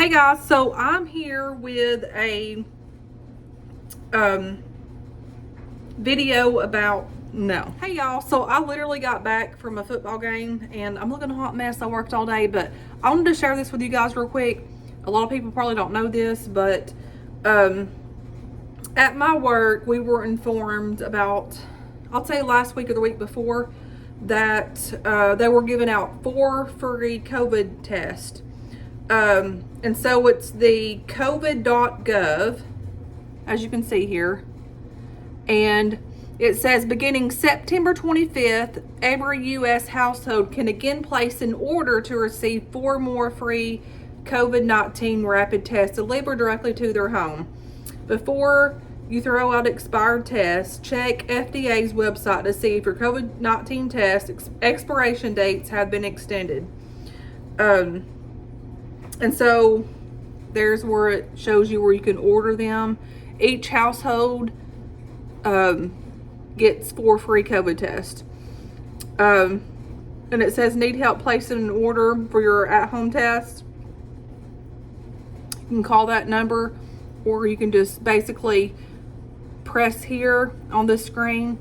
Hey guys, so I'm here with a video about no. Hey y'all, so I literally got back from a football game and I'm looking a hot mess. I worked all day, but I wanted to share this with you guys real quick. A lot of people probably don't know this, but at my work we were informed about, I'll say last week or the week before, that they were giving out 4 free COVID tests. And so it's the covid.gov, as you can see here, and it says beginning September 25th, every U.S. household can again place an order to receive 4 more free COVID-19 rapid tests delivered directly to their home. Before you throw out expired tests, check FDA's website to see if your COVID-19 test expiration dates have been extended. And so there's where it shows you where you can order them. Each household gets 4 free COVID tests. And it says need help placing an order for your at-home test. You can call that number, or you can just basically press here on the screen,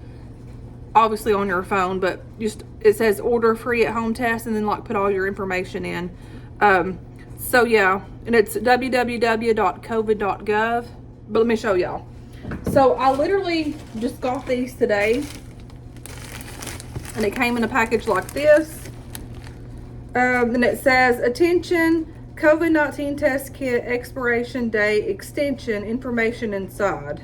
obviously on your phone, but just it says order free at-home test, and then like put all your information in. So yeah, and it's www.covid.gov, but let me show y'all. So I literally just got these today, and it came in a package like this. And it says, attention, COVID-19 test kit expiration date extension information inside.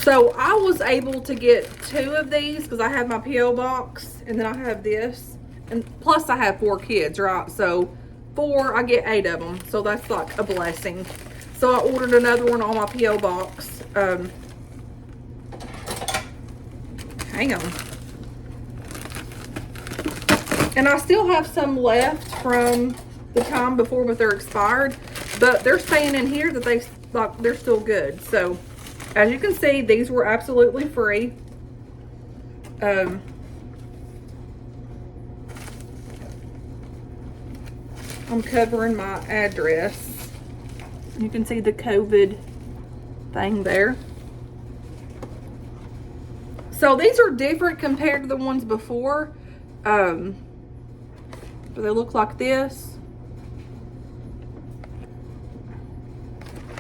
So I was able to get 2 of these because I have my P.O. box, and then I have this, and plus I have 4 kids, right? So 4, I get 8 of them, so that's like a blessing. So I ordered another one on my P.O. box. Hang on. And I still have some left from the time before, but they're expired. But they're saying in here that they're still good. So as you can see, these were absolutely free. I'm covering my address. You can see the COVID thing there. So these are different compared to the ones before. But they look like this.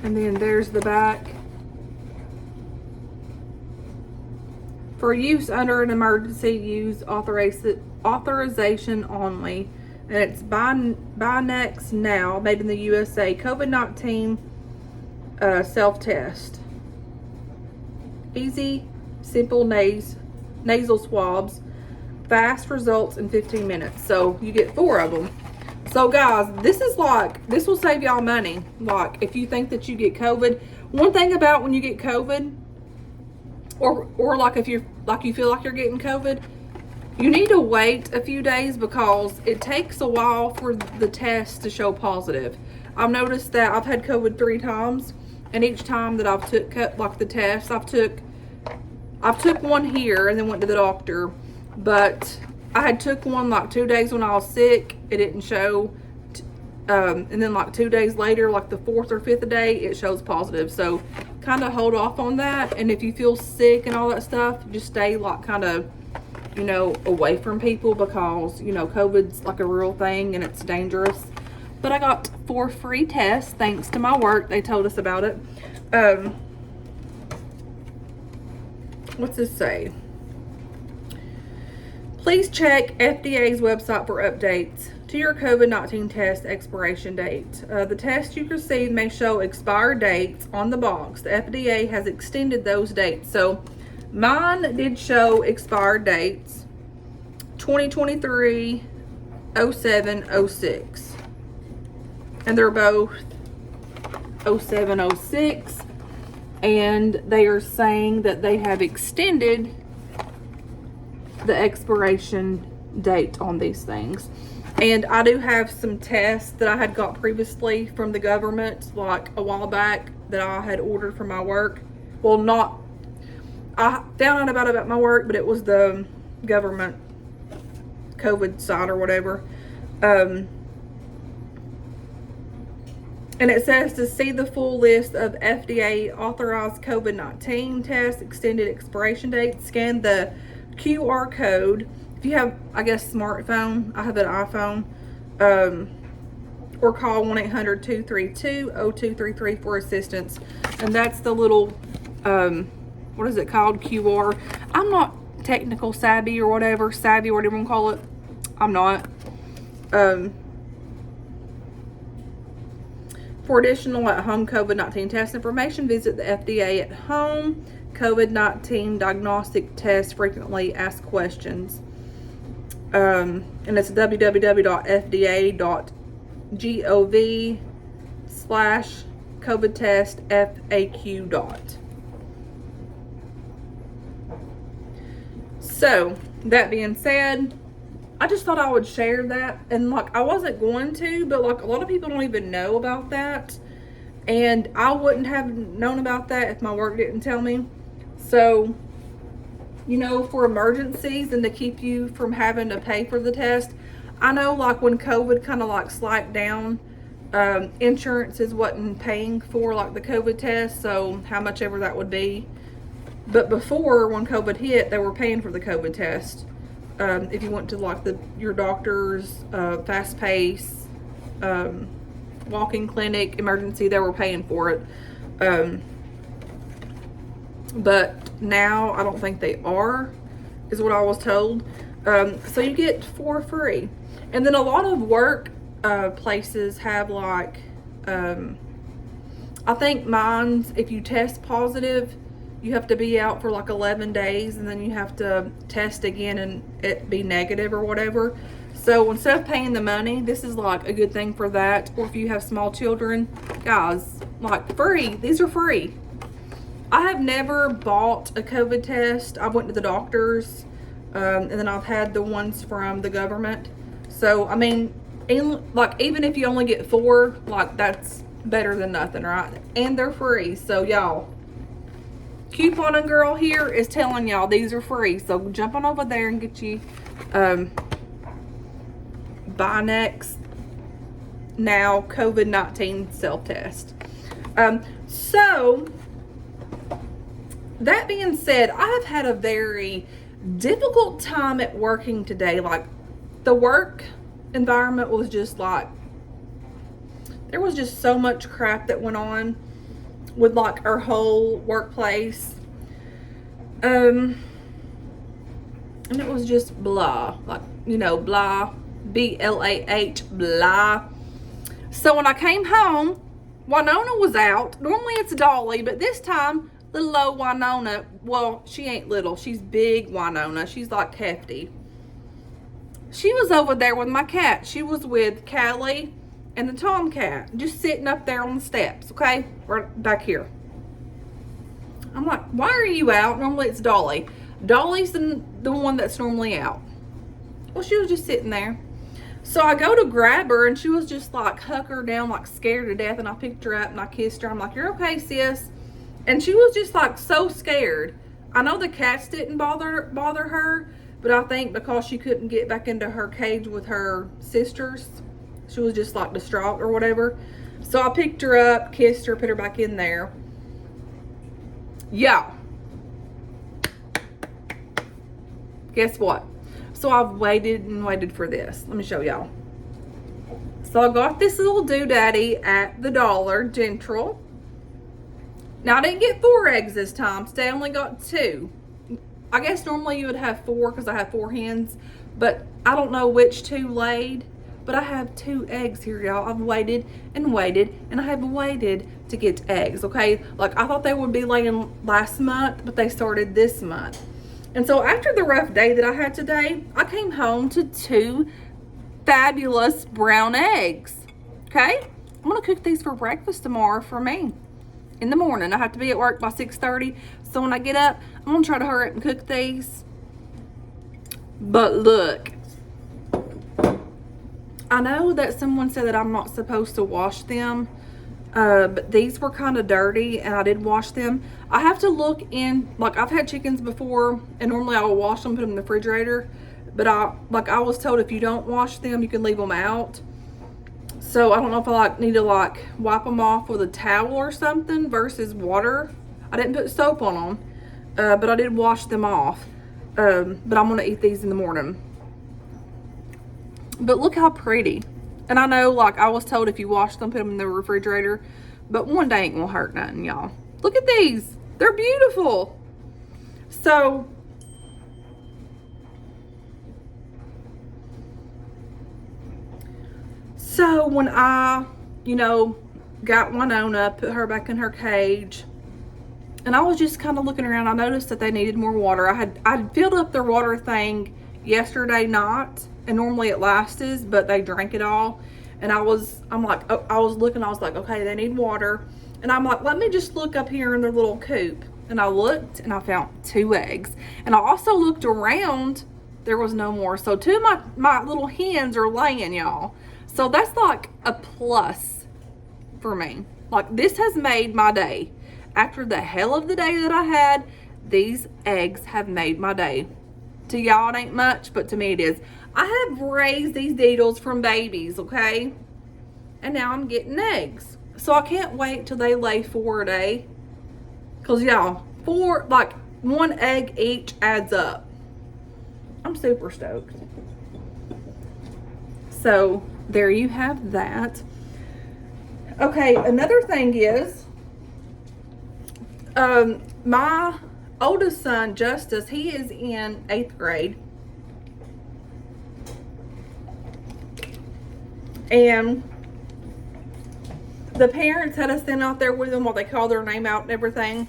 And then there's the back. For use under an emergency use authorization only. And it's buy next now, made in the USA. COVID-19 self-test. Easy, simple nasal swabs. Fast results in 15 minutes. So you get 4 of them. So guys, this will save y'all money. Like if you think that you get COVID. One thing about when you get COVID, or like if you feel like you're getting COVID, you need to wait a few days because it takes a while for the test to show positive. I've noticed that I've had COVID 3 times, and each time that I've took like the test, I've took one here and then went to the doctor, but I had took one like 2 days when I was sick. It didn't show, and then like 2 days later, like the 4th or 5th day, it shows positive. So kind of hold off on that. And if you feel sick and all that stuff, just stay like kind of, you know, away from people, because you know COVID's like a real thing and it's dangerous. But I got 4 free tests thanks to my work. They told us about it. What's this say? Please check FDA's website for updates to your COVID-19 test expiration date. The test you received may show expired dates on the box. The FDA has extended those dates. So mine did show expired dates, 2023, 07, 06. And they're both 07, 06. And they are saying that they have extended the expiration date on these things. And I do have some tests that I had got previously from the government, like a while back, that I had ordered from my work. Well, not, I found out about my work, but it was the government COVID site or whatever. And it says to see the full list of FDA authorized COVID-19 tests, extended expiration dates, scan the QR code. If you have, I guess, smartphone, I have an iPhone, or call 1-800-232-0233 for assistance. And that's the little, what is it called? QR. I'm not technical savvy or whatever you want to call it. I'm not. For additional at-home COVID-19 test information, visit the FDA at home COVID-19 diagnostic test frequently asked questions. And it's www.fda.gov/COVID test FAQ. So, that being said, I just thought I would share that. And like, I wasn't going to, but like a lot of people don't even know about that. And I wouldn't have known about that if my work didn't tell me. So, you know, for emergencies and to keep you from having to pay for the test. I know like when COVID kind of like slacked down, insurances wasn't paying for like the COVID test. So how much ever that would be. But before, when COVID hit, they were paying for the COVID test. If you went to like your doctor's fast pace, walk-in clinic, emergency, they were paying for it. But now I don't think they are, is what I was told. So you get for free. And then a lot of work places have like, I think mine's, if you test positive, you have to be out for like 11 days and then you have to test again and it be negative or whatever. So instead of paying the money, this is like a good thing for that. Or if you have small children, guys, like free. These are free. I have never bought a COVID test. I went to the doctor's, and then I've had the ones from the government. So, I mean, even if you only get 4, like that's better than nothing, right? And they're free. So y'all, Couponing Girl here is telling y'all these are free. So jump on over there and get you Buy Next Now COVID-19 self-test. So that being said, I have had a very difficult time at working today. Like the work environment was just like, there was just so much crap that went on with like our whole workplace. And it was just blah, like, you know, blah, BLAH, blah. So when I came home, Winona was out. Normally it's Dolly, but this time little old Winona, well, she ain't little, she's big Winona. She's like hefty. She was over there with my cat. She was with Callie and the tomcat, just sitting up there on the steps, okay? Right back here. I'm like, why are you out? Normally it's Dolly. Dolly's the one that's normally out. Well, she was just sitting there. So I go to grab her and she was just like hunkered down, like scared to death. And I picked her up and I kissed her. I'm like, you're okay, sis. And she was just like so scared. I know the cats didn't bother her, but I think because she couldn't get back into her cage with her sisters, she was just like distraught or whatever. So I picked her up, kissed her, put her back in there. Yeah. Guess what? So I've waited and waited for this. Let me show y'all. So I got this little doodaddy at the Dollar General. Now I didn't get 4 eggs this time. So I only got 2. I guess normally you would have 4 because I have 4 hens. But I don't know which 2 laid. But I have 2 eggs here, y'all. I've waited and waited and I have waited to get eggs, okay? Like I thought they would be laying last month, but they started this month. And so after the rough day that I had today, I came home to 2 fabulous brown eggs, okay? I'm gonna cook these for breakfast tomorrow for me in the morning. I have to be at work by 6:30. So when I get up, I'm gonna try to hurry up and cook these. But look, I know that someone said that I'm not supposed to wash them, but these were kind of dirty and I did wash them. I have to look in, like I've had chickens before and normally I will wash them, put them in the refrigerator. But I was told if you don't wash them, you can leave them out. So I don't know if I need to wipe them off with a towel or something versus water. I didn't put soap on them, but I did wash them off. But I'm gonna eat these in the morning. But look how pretty. And I know, I was told if you wash them, put them in the refrigerator. But one day ain't gonna hurt nothing, y'all. Look at these. They're beautiful. So when I, got Winona, put her back in her cage, and I was just kind of looking around, I noticed that they needed more water. I'd filled up their water thing yesterday night, and normally it lasts, but they drank it all. And I was looking, I was like, okay, they need water. And I'm like, let me just look up here in their little coop. And I looked and I found 2 eggs. And I also looked around, there was no more. So 2 of my little hens are laying, y'all. So that's like a plus for me. Like, this has made my day. After the hell of the day that I had, these eggs have made my day. To y'all it ain't much, but to me it is. I have raised these deedles from babies, okay? And now I'm getting eggs. So I can't wait till they lay 4 a day. Because y'all, 1 egg each adds up. I'm super stoked. So there you have that. Okay, another thing is, my oldest son, Justice, he is in 8th grade. And the parents had us stand out there with them while they called their name out and everything.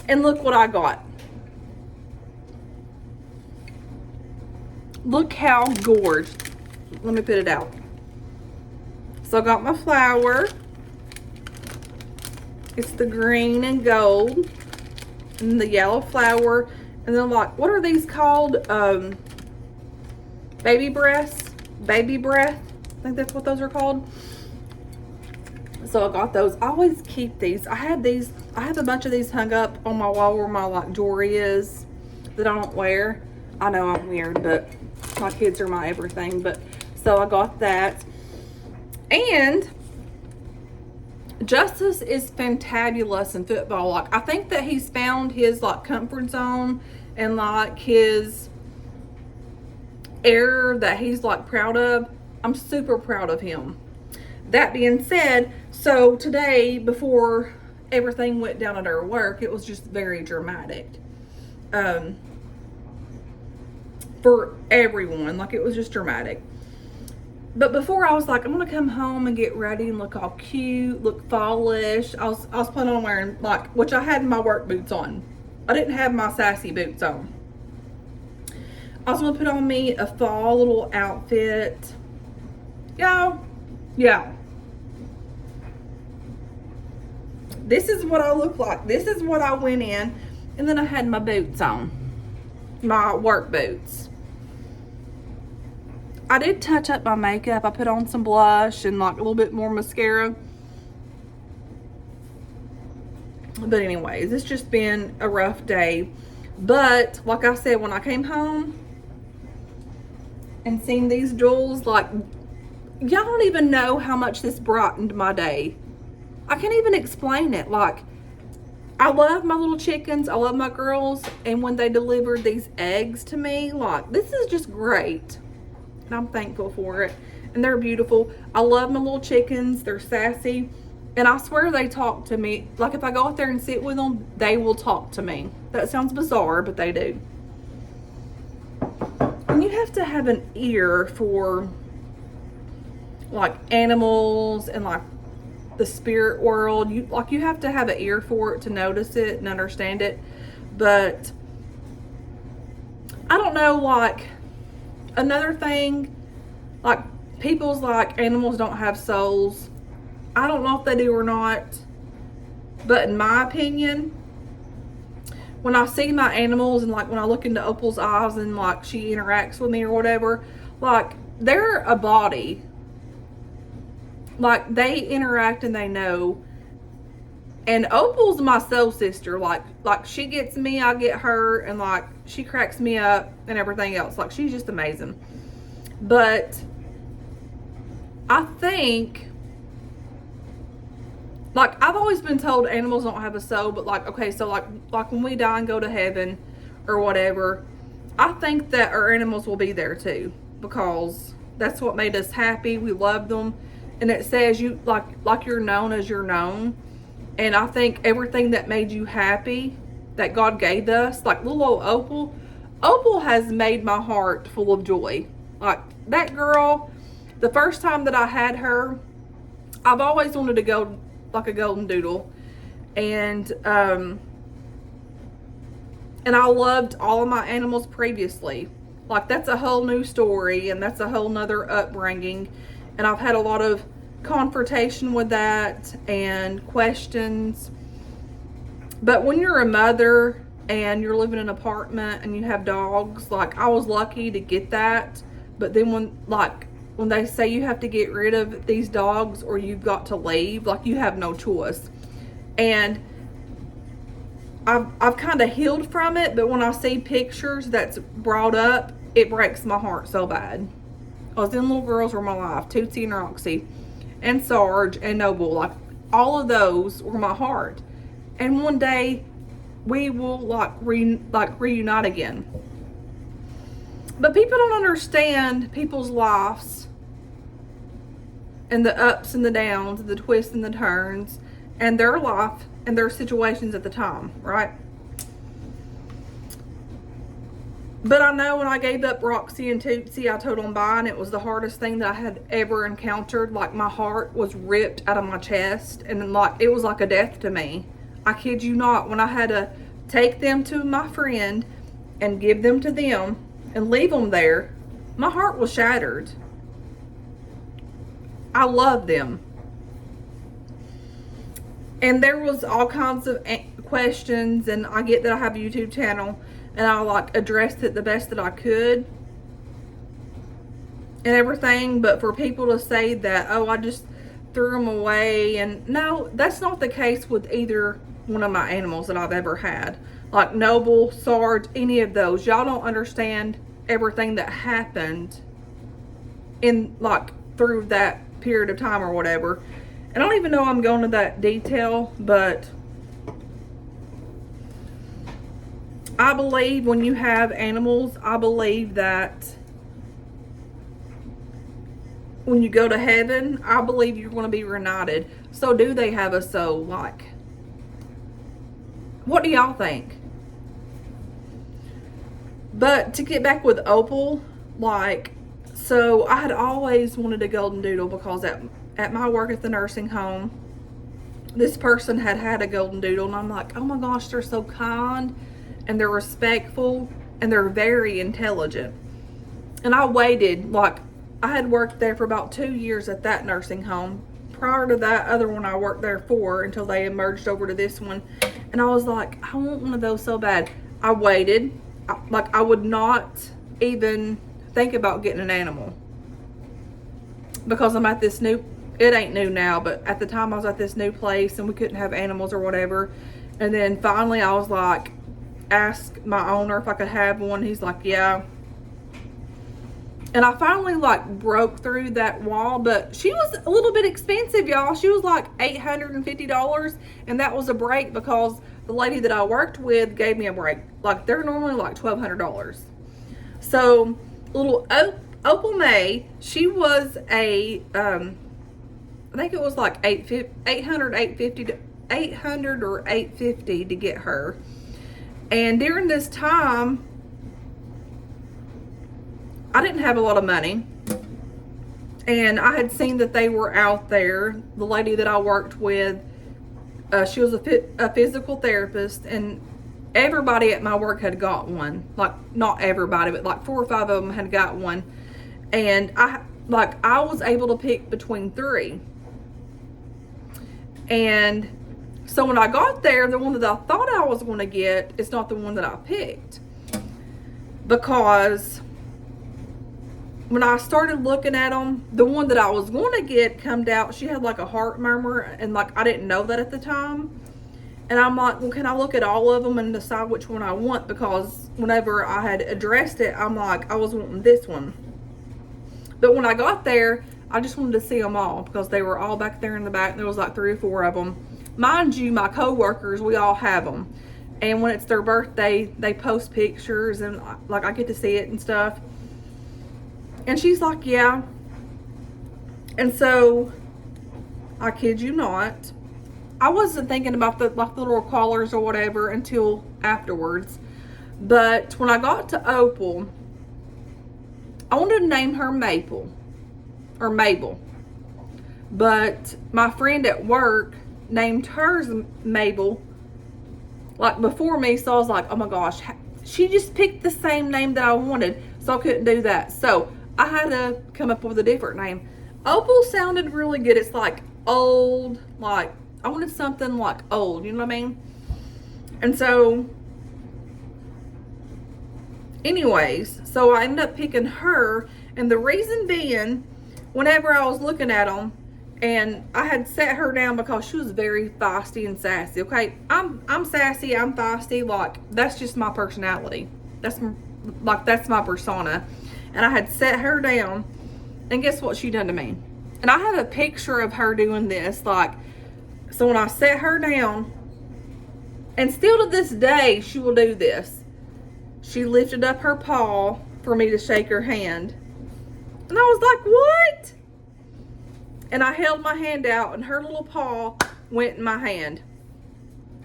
And look what I got. Look how gorgeous. Let me put it out. So I got my flower. It's the green and gold. And the yellow flower. And then what are these called? Baby breaths? Baby breath? I think that's what those are called. So I got those. I always keep these. I have a bunch of these hung up on my wall where my jewelry is that I don't wear. I know I'm weird, but my kids are my everything. But so I got that. And Justice is fantabulous in football. I think that he's found his comfort zone and his area that he's proud of. I'm super proud of him. That being said, so today, before everything went down at our work, it was just very dramatic. For everyone, it was just dramatic. But before, I was like, I'm gonna come home and get ready and look all cute, look fallish. I was planning on wearing which I had my work boots on. I didn't have my sassy boots on. I was gonna put on me a fall little outfit. Y'all, yeah. This is what I look like. This is what I went in. And then I had my boots on. My work boots. I did touch up my makeup. I put on some blush and a little bit more mascara. But anyways, it's just been a rough day. But like I said, when I came home and seen these jewels, y'all don't even know how much this brightened my day. I can't even explain it. I love my little chickens. I love my girls. And when they delivered these eggs to me, this is just great. And I'm thankful for it. And they're beautiful. I love my little chickens. They're sassy. And I swear they talk to me. If I go out there and sit with them, they will talk to me. That sounds bizarre, but they do. And you have to have an ear for animals and the spirit world. You have to have an ear for it to notice it and understand it. But I don't know, another thing, people's animals don't have souls. I don't know if they do or not, but in my opinion, when I see my animals and when I look into Opal's eyes and she interacts with me or whatever, they're a body. They interact and they know. And Opal's my soul sister. She gets me, I get her, and she cracks me up and everything else. Like, she's just amazing. But I think, like, I've always been told animals don't have a soul, but like, okay, so like when we die and go to heaven or whatever, I think that our animals will be there too, because that's what made us happy. We love them. And it says you like you're known as you're known. And I think everything that made you happy that God gave us, like little old Opal has made my heart full of joy. Like, that girl, the first time that I had her, I've always wanted to go like a golden doodle. And I loved all of my animals previously. Like, that's a whole new story, and that's a whole nother upbringing. And I've had a lot of confrontation with that and questions. But when you're a mother and you're living in an apartment and you have dogs, like, I was lucky to get that. But then when they say you have to get rid of these dogs or you've got to leave, like, you have no choice. And I've kind of healed from it, but when I see pictures that's brought up, it breaks my heart so bad. Because them little girls were my life. Tootsie and Roxy and Sarge and Noble. Like, all of those were my heart. And one day we will reunite again. But people don't understand people's lives and the ups and the downs, the twists and the turns, and their life and their situations at the time, right? But I know when I gave up Roxy and Tootsie, I told them bye, and it was the hardest thing that I had ever encountered. Like, my heart was ripped out of my chest, and like, it was like a death to me. I kid you not. When I had to take them to my friend and give them to them and leave them there, my heart was shattered. I love them. And there was all kinds of questions, and I get that I have a YouTube channel, and I like addressed it the best that I could and everything. But for people to say that, oh, I just threw them away, and no, that's not the case with either one of my animals that I've ever had. Like Noble, Sarge, any of those. Y'all don't understand everything that happened in like through that period of time or whatever. And I don't even know I'm going to that detail, but I believe when you have animals, I believe that when you go to heaven, I believe you're going to be reunited. So do they have a soul? Like, what do y'all think? But to get back with Opal, like, so I had always wanted a golden doodle because at my work at the nursing home, this person had a golden doodle, and I'm like, oh my gosh, they're so kind and they're respectful and they're very intelligent. And I waited, like, I had worked there for about 2 years at that nursing home. Prior to that other one I worked there for until they emerged over to this one. And I was like, I want one of those so bad. I waited. I would not even think about getting an animal. Because I'm at this new, it ain't new now, but at the time I was at this new place and we couldn't have animals or whatever. And then finally I was like, ask my owner if I could have one. He's like, yeah. And I finally like broke through that wall, but she was a little bit expensive, y'all. She was like $850, and that was a break because the lady that I worked with gave me a break. Like, they're normally like $1,200. So little Opal May, she was a I think it was like 800 or 850 to get her. And during this time, I didn't have a lot of money, and I had seen that they were out there. The lady that I worked with, she was a physical therapist, and everybody at my work had got one. Like, not everybody, but like 4 or 5 of them had got one. And I was able to pick between 3. And so when I got there, the one that I thought I was going to get is not the one that I picked, because when I started looking at them, the one that I was going to get come out, she had like a heart murmur, and like I didn't know that at the time. And I'm like, well, can I look at all of them and decide which one I want? Because whenever I had addressed it, I'm like, I was wanting this one. But when I got there, I just wanted to see them all because they were all back there in the back. There was like 3 or 4 of them. Mind you, my co-workers, we all have them. And when it's their birthday, they post pictures and like I get to see it and stuff. And she's like, yeah. And so, I kid you not, I wasn't thinking about the little collars or whatever until afterwards. But when I got to Opal, I wanted to name her Maple or Mabel. But my friend at work named hers Mabel like before me, so I was like, oh my gosh, she just picked the same name that I wanted, so I couldn't do that. So I had to come up with a different name. Opal sounded really good. It's like old, like I wanted something like old, you know what I mean? And so anyways, so I ended up picking her, and the reason being, whenever I was looking at them, and I had set her down because she was very feisty and sassy. Okay, I'm sassy, I'm feisty, like that's just my personality. That's my persona. And I had set her down, and guess what she done to me? And I have a picture of her doing this, like, so when I set her down, and still to this day she will do this. She lifted up her paw for me to shake her hand. And I was like, what? And I held my hand out, and her little paw went in my hand.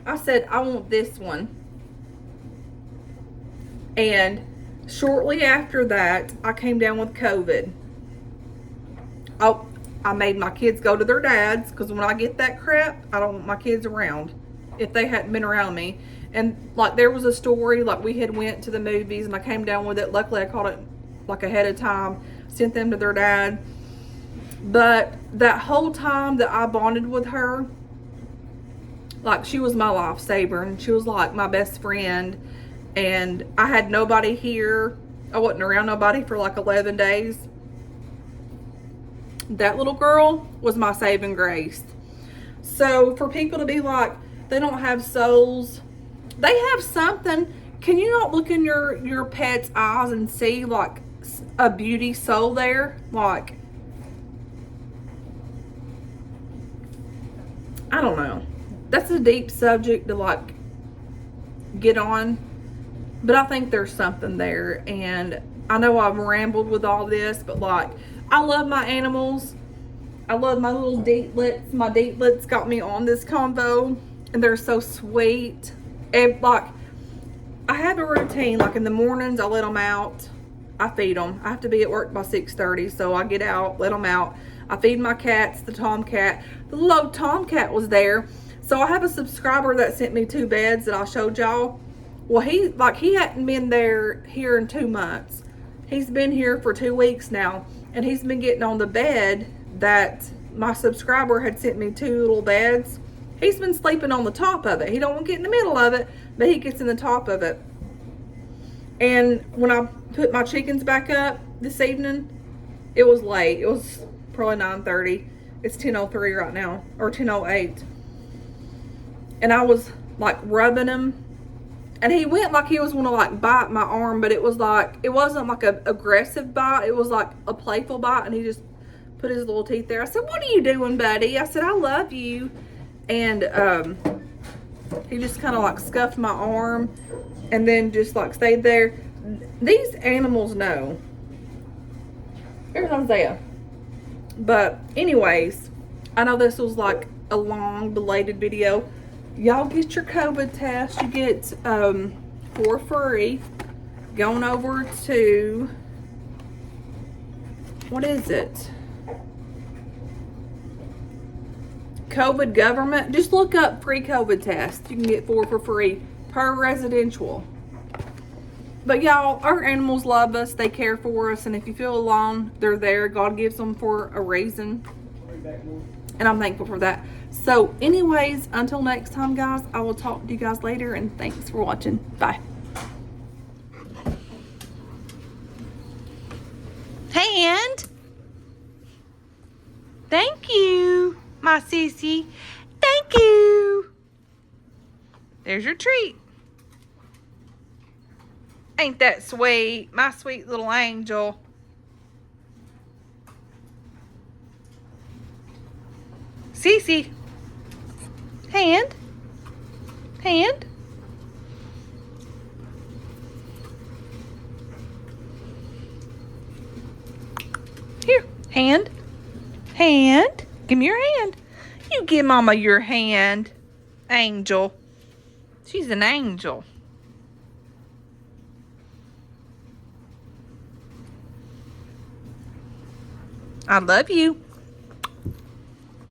I said, I want this one. And shortly after that, I came down with COVID. Oh, I made my kids go to their dads, because when I get that crap, I don't want my kids around if they hadn't been around me. And like there was a story, like we had went to the movies and I came down with it. Luckily I caught it like ahead of time, sent them to their dad. But that whole time that I bonded with her, like she was my lifesaver, and she was like my best friend. And I had nobody here. I wasn't around nobody for like 11 days. That little girl was my saving grace. So for people to be like, they don't have souls, they have something. Can you not look in your pet's eyes and see like a beauty soul there? Like, I don't know. That's a deep subject to like get on, but I think there's something there. And I know I've rambled with all this, but like, I love my animals. I love my little deetlets. My deetlets got me on this convo, and they're so sweet. And like, I have a routine. Like in the mornings, I let them out. I feed them. I have to be at work by 6:30, so I get out, let them out. I feed my cats, the tomcat. The little tomcat was there. So I have a subscriber that sent me 2 beds that I showed y'all. Well, he hadn't been here in 2 months. He's been here for 2 weeks now, and he's been getting on the bed that my subscriber had sent me 2 little beds. He's been sleeping on the top of it. He don't want to get in the middle of it, but he gets in the top of it. And when I put my chickens back up this evening, it was late. It was probably 9:30. It's 10:03 right now, or 10:08. And I was like rubbing him, and he went like he was going to like bite my arm, but it was like, it wasn't like a aggressive bite. It was like a playful bite, and he just put his little teeth there. I said, what are you doing, buddy? I said, I love you. And he just kind of like scuffed my arm and then just like stayed there. These animals know. There's Isaiah. But anyways, I know this was like a long belated video. Y'all get your COVID test. You get for free. Going over to, what is it? COVID government. Just look up free COVID test. You can get 4 for free per residential. But y'all, our animals love us. They care for us. And if you feel alone, they're there. God gives them for a reason. And I'm thankful for that. So anyways, until next time, guys, I will talk to you guys later. And thanks for watching. Bye. Hand. Thank you, my sissy. Thank you. There's your treat. Ain't that sweet? My sweet little angel. Cece. Hand. Hand. Here. Hand. Hand. Give me your hand. You give Mama your hand. Angel. She's an angel. I love you.